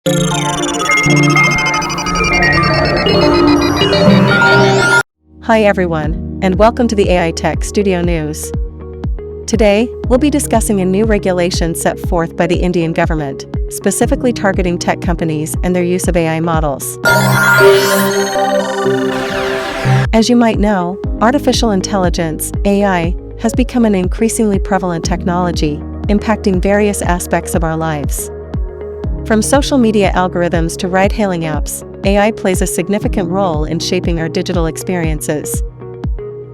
Hi everyone, and welcome to the AITech.Studio news. Today, we'll be discussing a new regulation set forth by the Indian government, specifically targeting tech companies and their use of AI models. As you might know, artificial intelligence, AI, has become an increasingly prevalent technology, impacting various aspects of our lives. From social media algorithms to ride-hailing apps, AI plays a significant role in shaping our digital experiences.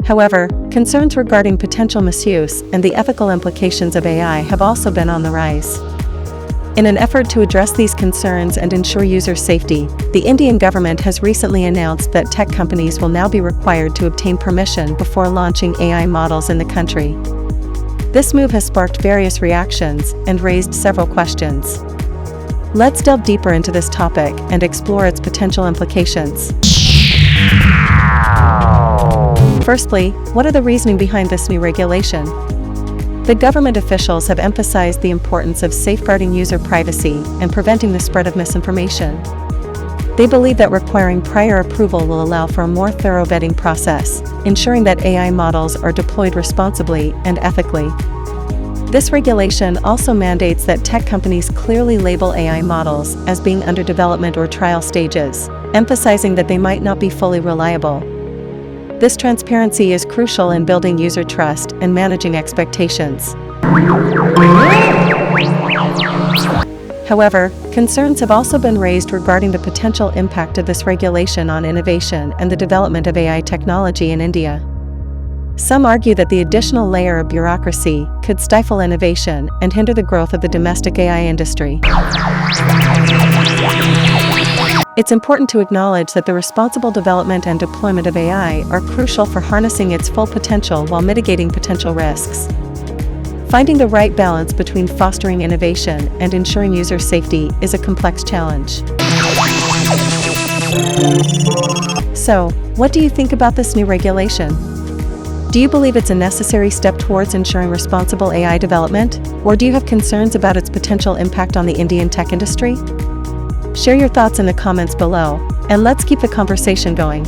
However, concerns regarding potential misuse and the ethical implications of AI have also been on the rise. In an effort to address these concerns and ensure user safety, the Indian government has recently announced that tech companies will now be required to obtain permission before launching AI models in the country. This move has sparked various reactions and raised several questions. Let's delve deeper into this topic and explore its potential implications. Firstly, what are the reasoning behind this new regulation? The government officials have emphasized the importance of safeguarding user privacy and preventing the spread of misinformation. They believe that requiring prior approval will allow for a more thorough vetting process, ensuring that AI models are deployed responsibly and ethically. This regulation also mandates that tech companies clearly label AI models as being under development or trial stages, emphasizing that they might not be fully reliable. This transparency is crucial in building user trust and managing expectations. However, concerns have also been raised regarding the potential impact of this regulation on innovation and the development of AI technology in India. Some argue that the additional layer of bureaucracy could stifle innovation and hinder the growth of the domestic AI industry. It's important to acknowledge that the responsible development and deployment of AI are crucial for harnessing its full potential while mitigating potential risks. Finding the right balance between fostering innovation and ensuring user safety is a complex challenge. So, what do you think about this new regulation? Do you believe it's a necessary step towards ensuring responsible AI development, or do you have concerns about its potential impact on the Indian tech industry? Share your thoughts in the comments below, and let's keep the conversation going.